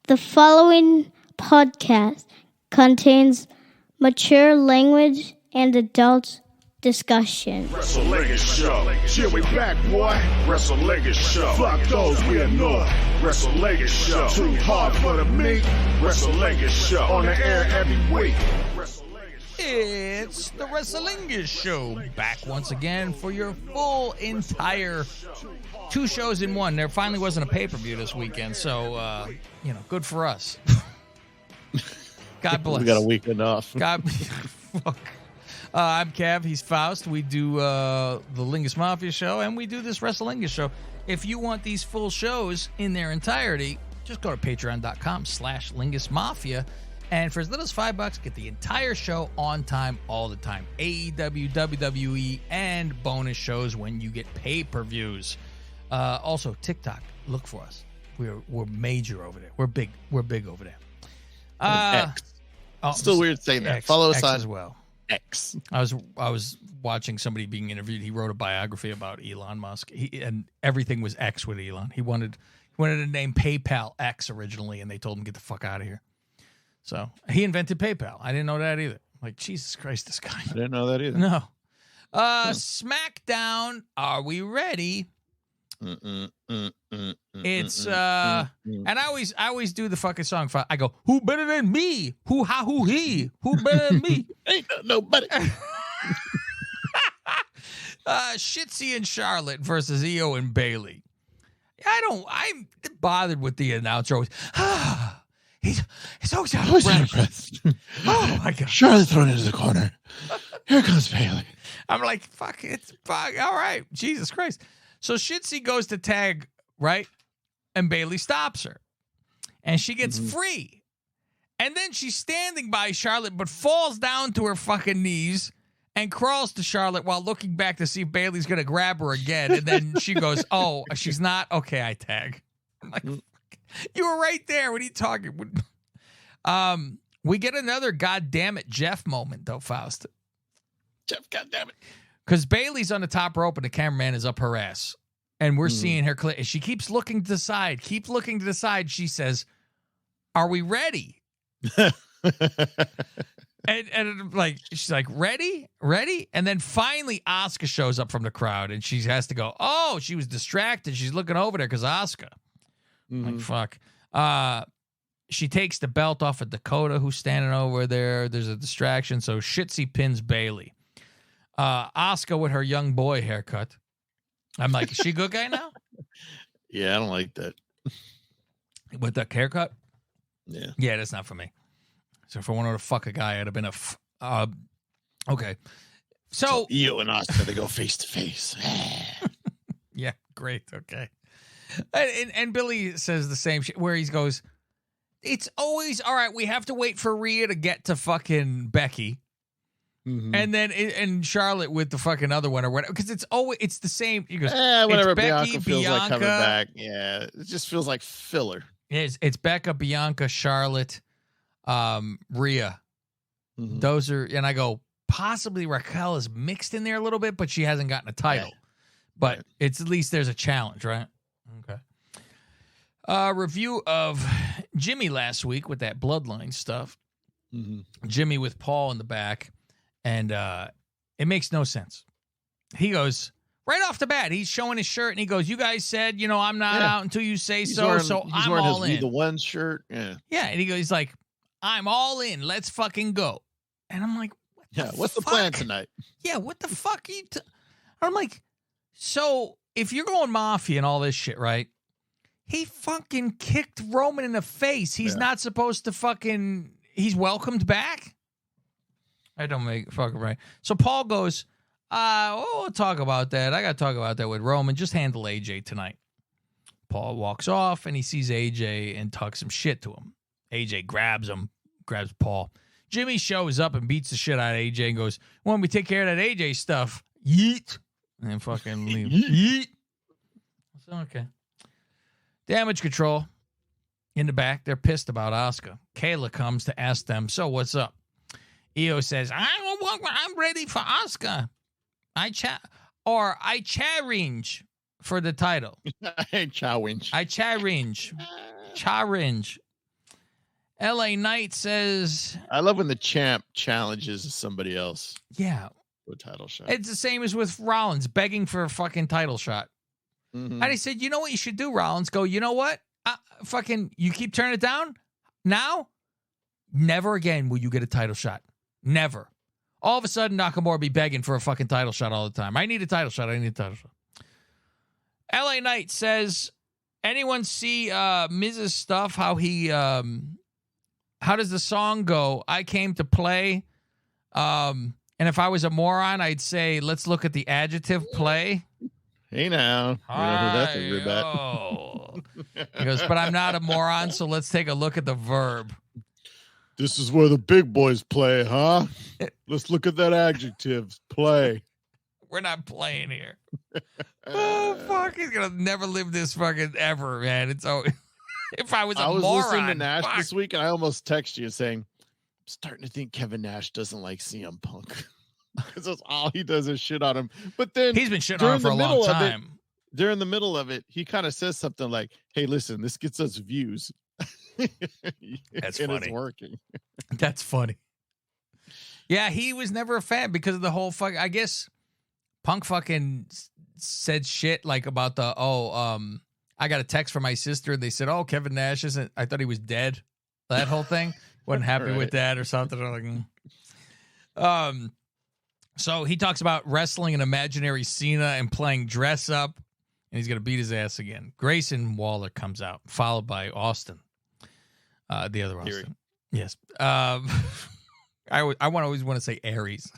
The following podcast contains mature language and adult discussion. Wrestlingus show. Here we back, boy. Wrestlingus show. Fuck those we ignore. Wrestlingus show. Too hard for the meat. Wrestlingus show. On the air every week. It's the Wrestlingus Show, back once again for your full entire 2 shows in one. There finally wasn't a pay-per-view this weekend, so, good for us. God bless. We got a weekend off. God, fuck. I'm Cav, he's Faust. We do the Lingus Mafia show, and we do this Wrestlingus show. If you want these full shows in their entirety, just go to patreon.com/Lingus Mafia. And for as little as $5, get the entire show on time, all the time. AEW, WWE, and bonus shows when you get pay-per-views. Also, TikTok, look for us. We're major over there. We're big over there. X. Still weird saying that. X, Follow us X on as well. X. I was watching somebody being interviewed. He wrote a biography about Elon Musk, and everything was X with Elon. He wanted to name PayPal X originally, and they told him get the fuck out of here. So he invented PayPal. I didn't know that either. Like, Jesus Christ, this guy. I didn't know that either. No. SmackDown. Are we ready? It's and I always do the fucking song. I go, who better than me? Who ha who he? Who better than me? Ain't nobody. Shitzy and Charlotte versus Io and Bailey. I'm bothered with the announcer always. He's always out of breath. Oh my God. Charlotte thrown into the corner. Here comes Bailey. I'm like, fuck, all right. Jesus Christ. So Shitzy goes to tag, right? And Bailey stops her. And she gets free. And then she's standing by Charlotte, but falls down to her fucking knees and crawls to Charlotte while looking back to see if Bailey's going to grab her again. And then she goes, oh, she's not? Okay, I tag. I'm like, you were right there. What are you talking? We get another goddammit Jeff moment, though, Faust. Jeff, goddammit. Because Bailey's on the top rope and the cameraman is up her ass. And we're seeing her. She keeps looking to the side. She says, are we ready? and like, she's like, ready? And then finally Asuka shows up from the crowd and she has to go, oh, she was distracted. She's looking over there because Asuka. Like, fuck. She takes the belt off of Dakota, who's standing over there. There's a distraction. So Shitzy pins Bailey. Asuka with her young boy haircut. I'm like, is she a good guy now? Yeah, I don't like that. With the haircut? Yeah. Yeah, that's not for me. So if I wanted to fuck a guy, I'd have been okay. So Io and Asuka, they go face to face. Yeah, great. Okay. And Billy says the same shit where he goes, it's always, all right, we have to wait for Rhea to get to fucking Becky. And then and Charlotte with the fucking other one or whatever. Because it's the same. He goes, whenever Becky, Bianca feels like coming back. Yeah, it just feels like filler. It's Becca, Bianca, Charlotte, Rhea. Those are, and I go, possibly Raquel is mixed in there a little bit, but she hasn't gotten a title. Yeah. But it's at least there's a challenge, right? Okay. Review of Jimmy last week with that bloodline stuff. Jimmy with Paul in the back, and it makes no sense. He goes right off the bat. He's showing his shirt, and he goes, "You guys said, I'm not out until you say so. So I'm all in." The one shirt, yeah. And he's like, "I'm all in. Let's fucking go." And I'm like, what's the plan tonight? Yeah, what the fuck are you? I'm like, so if you're going mafia and all this shit, right? He fucking kicked Roman in the face. He's not supposed to fucking. He's welcomed back. I don't make fucking right. So Paul goes, we'll talk about that. I got to talk about that with Roman. Just handle AJ tonight. Paul walks off and he sees AJ and talks some shit to him. AJ grabs Paul. Jimmy shows up and beats the shit out of AJ and goes, "When we take care of that AJ stuff, yeet." And then fucking leave. Yeet. So, okay. Damage Control in the back. They're pissed about Asuka. Kayla comes to ask them, so what's up? Io says, I'm ready for Asuka. I challenge for the title. Challenge. I challenge. Challenge. LA Knight says, I love when the champ challenges somebody else yeah, for a title shot. it's the same as with Rollins begging for a fucking title shot. Mhm. And he said, you know what you should do, Rollins? Go, you know what? You keep turning it down now? Never again will you get a title shot. Never. All of a sudden, Nakamura be begging for a fucking title shot all the time. I need a title shot. I need a title shot. LA Knight says, anyone see Miz's stuff? How does the song go? I came to play. And if I was a moron, I'd say, let's look at the adjective play. Hey now. We know who that's a rib at. Oh. He goes, but I'm not a moron, so let's take a look at the verb. This is where the big boys play, huh? Let's look at that adjective. Play. We're not playing here. Oh, fuck. He's going to never live this fucking ever, man. It's always, if I was a moron. I was listening to Nash fuck. this week, and I almost texted you saying, I'm starting to think Kevin Nash doesn't like CM Punk. Because that's all he does is shit on him. But then he's been shitting on him for a long time. During the middle of it, he kind of says something like, hey, listen, this gets us views. That's and funny. It's working. That's funny. Yeah, he was never a fan because of the whole fuck. I guess Punk fucking said shit like about I got a text from my sister. They said, oh, Kevin Nash isn't, I thought he was dead. That whole thing. Wasn't happy Right. with that or something. I'm like, So he talks about wrestling an imaginary Cena and playing dress up, and he's going to beat his ass again. Grayson Waller comes out, followed by Austin, the other Austin. Yes. I always want to say Aries.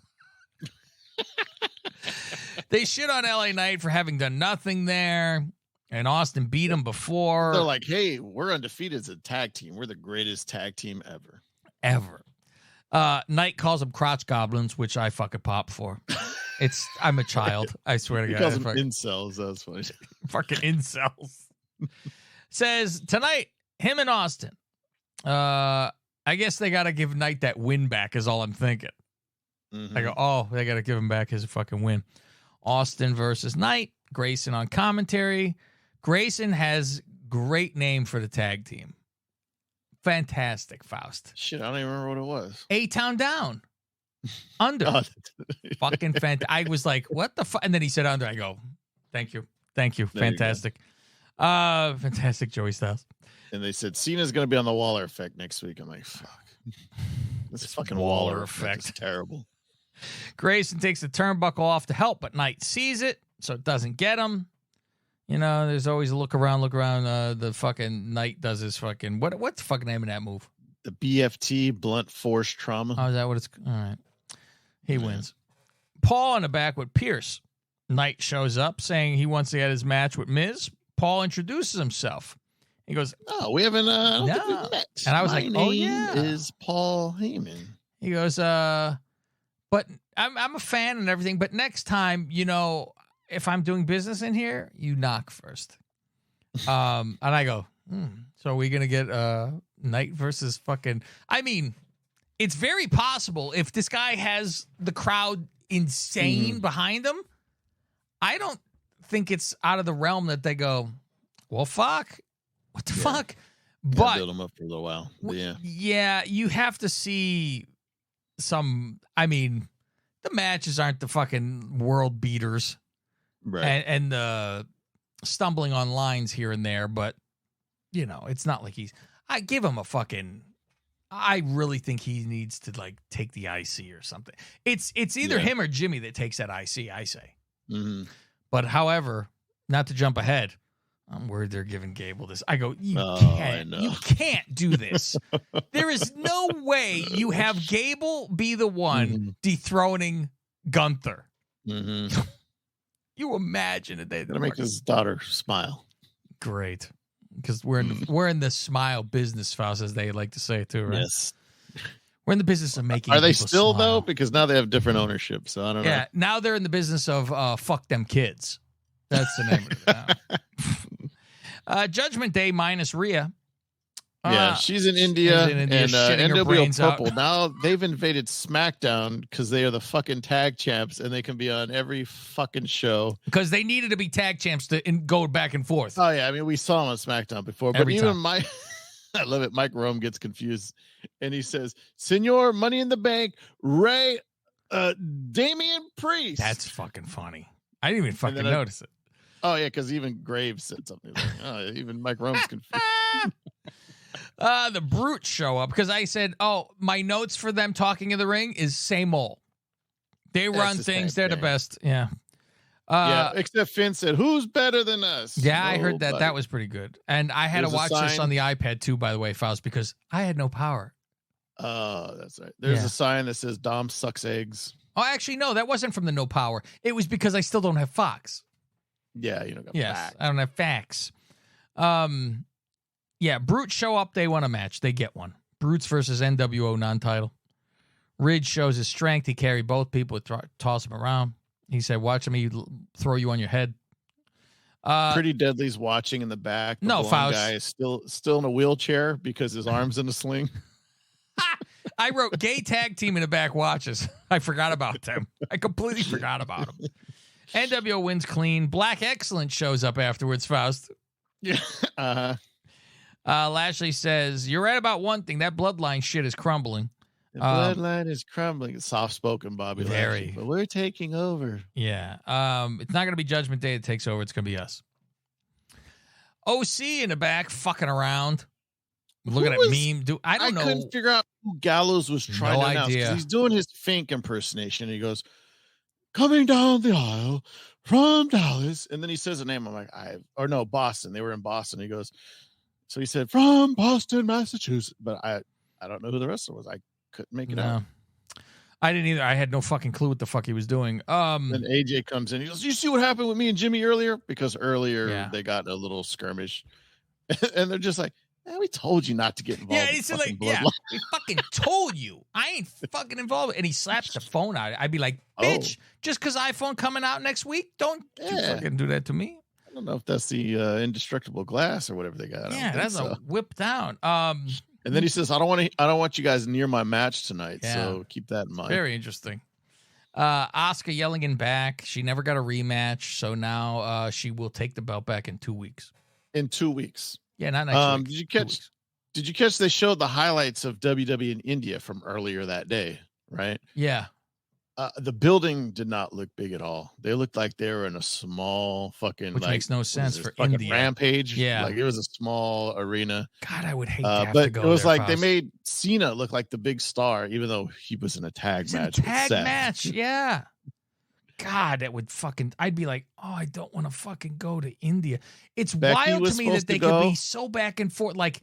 They shit on LA Knight for having done nothing there, and Austin beat him before. They're like, hey, we're undefeated as a tag team. We're the greatest tag team ever. Knight calls them crotch goblins, which I fucking pop for. I'm a child. I swear to He God. calls them incels. That's funny. Fucking incels. Says tonight, him and Austin. I guess they got to give Knight that win back is all I'm thinking. Mm-hmm. I go, oh, they got to give him back his fucking win. Austin versus Knight. Grayson on commentary. Grayson has great name for the tag team. Fantastic, Faust. Shit, I don't even remember what it was. A-Town Down. Under. Fucking fantastic. I was like, what the fuck? And then he said under. I go, thank you. Thank you. Fantastic. Fantastic, Joey Styles. And they said Cena's going to be on the Waller effect next week. I'm like, fuck. This fucking Waller effect is terrible. Grayson takes the turnbuckle off to help, but Knight sees it, so it doesn't get him. You know, there's always a look around. The fucking Knight does his fucking, what's the fucking name of that move? The BFT, blunt force trauma. Oh, is that what it's, all right. He wins. Paul in the back with Pierce. Knight shows up saying he wants to get his match with Miz. Paul introduces himself. He goes, oh, we haven't, I don't think we've met. And I was My like, oh, name yeah. is Paul Heyman. He goes, but I'm a fan and everything, but next time, you know, if I'm doing business in here, you knock first. And I go, so are we going to get Knight versus fucking, I mean, it's very possible if this guy has the crowd insane behind him, I don't think it's out of the realm that they go, well, fuck. What the fuck? But build them up for a little while. Yeah, you have to see some. I mean, the matches aren't the fucking world beaters, Right. And the stumbling on lines here and there. But you know, it's not like I give him a fucking. I really think he needs to like take the IC or something. It's either him or Jimmy that takes that IC. I say. Mm-hmm. But however, not to jump ahead. I'm worried they're giving Gable this. I go, you can't do this. There is no way you have Gable be the one dethroning Gunther. Mm-hmm. You imagine it. Gonna make his daughter smile. Great. Because we're in the smile business, Faust, as they like to say too, right? Yes. We're in the business of making. Are they people still smile. though? Because now they have different ownership, so I don't know. Yeah, now they're in the business of fuck them kids. That's the name of it now. Judgment Day minus Rhea. Yeah, she's in India, and shitting her NWO brains out. Purple. Now they've invaded SmackDown because they are the fucking tag champs, and they can be on every fucking show. Because they needed to be tag champs to go back and forth. Oh yeah, I mean we saw them on SmackDown before, but Every even time. I love it. Mike Rome gets confused, and he says, "Senor, Money in the Bank, Ray, Damian Priest." That's fucking funny. I didn't even fucking notice it. Oh yeah, because even Graves said something like, "Oh, even Mike Rome's confused." The Brutes show up because I said, "Oh, my notes for them talking in the ring is same old. They run things. They're the best." Yeah. Yeah, except Finn said, "Who's better than us?" Yeah, I heard that. That was pretty good. And I had to watch this on the iPad too, by the way, Faust, because I had no power. Oh, that's right. There's a sign that says Dom sucks eggs. Oh, actually, no, that wasn't from the no power. It was because I still don't have Fox. Yeah, you don't got facts. I don't have facts. Yeah, Brutes show up. They want a match. They get one. Brutes versus NWO non-title. Ridge shows his strength. He carried both people, toss him around. He said, "Watch me throw you on your head." Pretty Deadly's watching in the back. The Faust guy is still in a wheelchair because his arm's in a sling. I wrote gay tag team in the back watches. I forgot about them. I completely forgot about them. NWO wins clean. Black Excellence shows up afterwards, Faust. Yeah. Lashley says, "You're right about one thing. That bloodline shit is crumbling." The bloodline is crumbling. Soft-spoken, Bobby Lashley. But we're taking over. Yeah. It's not going to be Judgment Day that takes over. It's going to be us. OC in the back fucking around. Looking at meme. I don't know. I couldn't figure out who Gallows was trying to announce. He's doing his Fink impersonation. He goes, "Coming down the aisle from Dallas." And then he says a name. I'm like, Boston. They were in Boston. He goes, so he said, "From Boston, Massachusetts." But I don't know who the wrestler was. I couldn't make it out. I didn't either. I had no fucking clue what the fuck he was doing. Then AJ comes in. He goes, "You see what happened with me and Jimmy earlier?" Because earlier they got a little skirmish. And they're just like, "We told you not to get involved." Yeah, he said like, we fucking told you. I ain't fucking involved. And he slaps the phone out. I'd be like, "Bitch, just because iPhone coming out next week, don't you fucking do that to me." I don't know if that's the indestructible glass or whatever they got. Yeah, that's a whip down. And then he says, I don't want you guys near my match tonight. So keep that in mind. Very interesting. Asuka yelling in back. She never got a rematch. So now she will take the belt back in 2 weeks. In 2 weeks. Yeah, not next week. Did you catch they showed the highlights of WWE in India from earlier that day, right? Yeah. The building did not look big at all. They looked like they were in a small fucking Which makes no sense for India. Rampage. Yeah. Like it was a small arena. God, I would hate to have but to go it was there, like they made Cena look like the big star, even though he was in a tag match. Yeah. God, that would I'd be like, "Oh, I don't want to fucking go to India." It's wild to me that they could be so back and forth. Like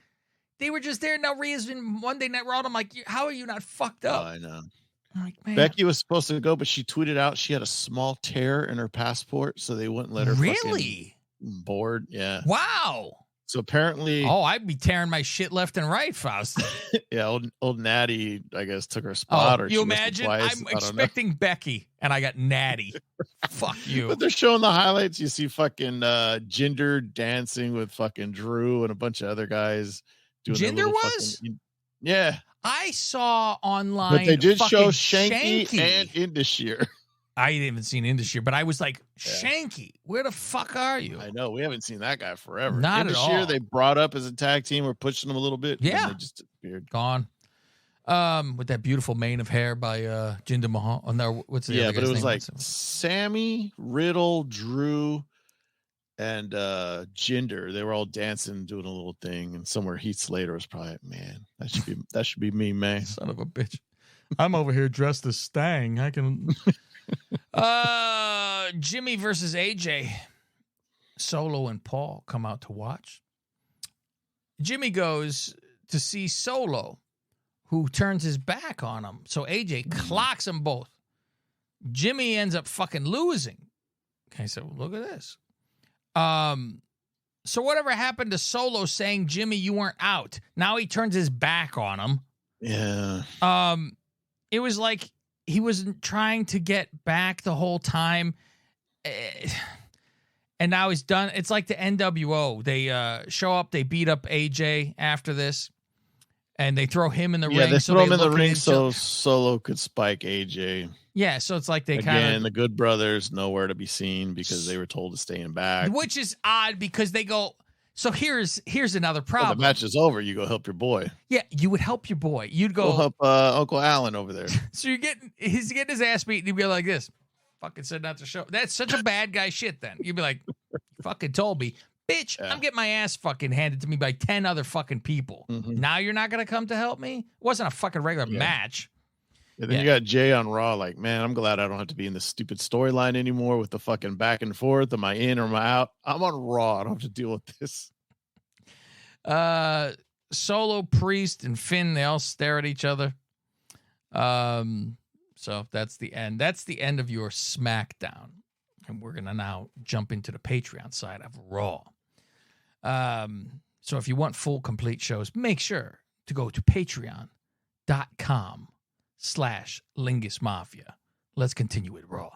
they were just there, no reason. Monday Night Raw. I'm like, how are you not fucked up? Oh, I know. I'm like, man. Becky was supposed to go, but she tweeted out she had a small tear in her passport, so they wouldn't let her. Really? Board. Yeah. Wow. So apparently, I'd be tearing my shit left and right, Faust. Yeah, old Natty, I guess, took her spot. Or you imagine? I'm expecting Becky, and I got Natty. Fuck you. But they're showing the highlights. You see fucking Jinder dancing with fucking Drew and a bunch of other guys. Doing Jinder was? Yeah. I saw online. But they did show Shanky and Indus-Shear. I ain't even seen Indus-Shear, but I was like, Shanky, where the fuck are you? I know. We haven't seen that guy forever. Not at all. They brought up as a tag team. We're pushing them a little bit. Yeah. And they just disappeared. Gone. With that beautiful mane of hair by Jinder Mahal. Oh, no, what's the other but it was name? like Sammy, Riddle, Drew, and Jinder. They were all dancing, doing a little thing, and somewhere Heath Slater was probably like, "Man, that should be me, man." Son of a bitch. I'm over here dressed as Stang. I can Jimmy versus AJ. Solo and Paul come out to watch. Jimmy goes to see Solo, who turns his back on him. So AJ clocks them both. Jimmy ends up fucking losing. Okay, so look at this. So whatever happened to Solo saying, "Jimmy, you weren't out"? Now he turns his back on him. Yeah. It was like he wasn't trying to get back the whole time. And now he's done. It's like the NWO. They show up, they beat up AJ after this, and they throw him in the ring. Yeah, they throw him in the ring so Solo could spike AJ. Yeah, so it's like they the Good Brothers nowhere to be seen because they were told to stay in back. Which is odd because they go, So here's another problem. When the match is over, you go help your boy. Yeah, you would help your boy. You'd go help Uncle Alan over there. So he's getting his ass beat, and you'd be like this. Fucking said not to show. That's such a bad guy shit then. You'd be like, fucking told me. Bitch, yeah. I'm getting my ass fucking handed to me by 10 other fucking people. Mm-hmm. Now you're not going to come to help me? It wasn't a fucking regular match. And then you got Jay on Raw like, man, I'm glad I don't have to be in this stupid storyline anymore with the fucking back and forth. Am I in or am I out? I'm on Raw. I don't have to deal with this. Solo, Priest, and Finn, they all stare at each other. So that's the end. That's the end of your SmackDown. And we're going to now jump into the Patreon side of Raw. So if you want full, complete shows, make sure to go to patreon.com/Lingus Mafia. Let's continue with Raw.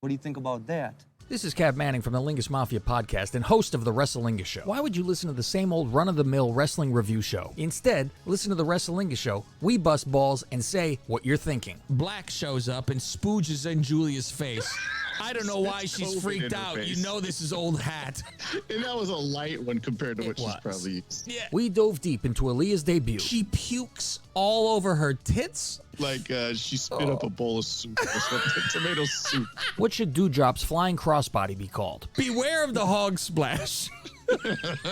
What do you think about that? This is Cav Manning from the Lingus Mafia podcast and host of the Wrestlingus Show. Why would you listen to the same old run-of-the-mill wrestling review show? Instead, listen to the Wrestlingus Show. We bust balls and say what you're thinking. Black shows up and spooges in Julia's face. I don't know why she's freaked out. You know this is old hat. And that was a light one compared to what she's probably used. Yeah. We dove deep into Aaliyah's debut. She pukes all over her tits. Like she spit up a bowl of soup or something. Tomato soup. What should Dewdrop's flying crossbody be called? Beware of the hog splash.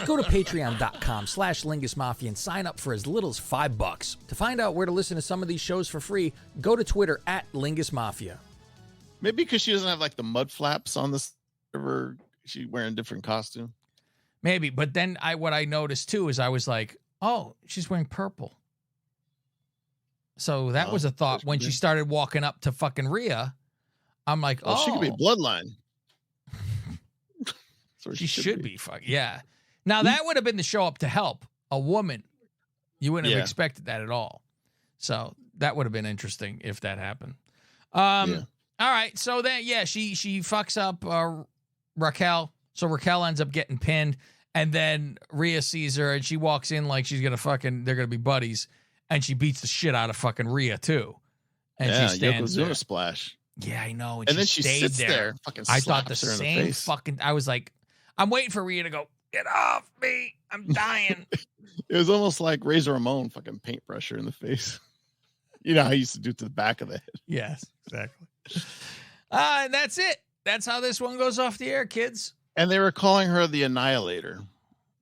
Go to patreon.com/Lingus Mafia and sign up for as little as $5. To find out where to listen to some of these shows for free, go to Twitter @Lingus Mafia. Maybe because she doesn't have like the mud flaps on this, or she's wearing different costume. Maybe, but then what I noticed too is I was like, oh, she's wearing purple. So that was a thought when she started walking up to fucking Rhea. I'm like, she could be bloodline. She should be fucking, yeah. Now that would have been the show up to help a woman. You wouldn't have expected that at all. So that would have been interesting if that happened. All right, so then she fucks up Raquel. So Raquel ends up getting pinned, and then Rhea sees her and she walks in like she's gonna they're gonna be buddies, and she beats the shit out of fucking Rhea too. And she stands there. Yokozuna splash. Yeah, I know. And then she sits there. Fucking I thought the slaps her in same the face. fucking. I was like, I'm waiting for Rhea to go, get off me, I'm dying. It was almost like Razor Ramon fucking paintbrush her in the face. You know how I used to do it to the back of the head. Yes, exactly. And that's it. That's how this one goes off the air, kids. And they were calling her the Annihilator,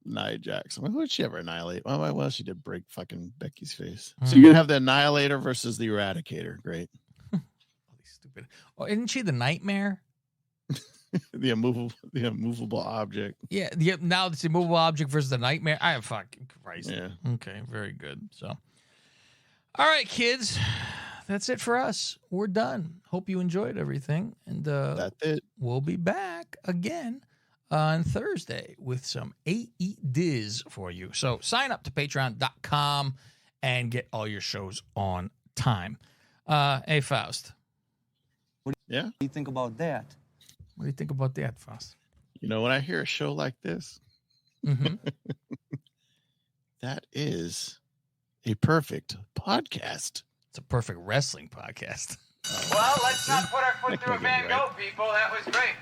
Nia Jax. I'm like, who did she ever annihilate? Well, she did break fucking Becky's face. So you're gonna have the Annihilator versus the Eradicator. Great. Stupid. Oh, isn't she the Nightmare? the immovable object. Yeah. Now it's the immovable object versus the Nightmare. I have fucking Christ. Yeah. Okay. Very good. So, all right, kids. That's it for us. We're done. Hope you enjoyed everything. And that's it. We'll be back again on Thursday with some AE Diz for you. So sign up to patreon.com and get all your shows on time. Hey, Faust. What do you think about that? What do you think about that, Faust? You know, when I hear a show like this, that is a perfect podcast. It's a perfect wrestling podcast. Well, let's not put our foot through a Van Gogh, people. That was great.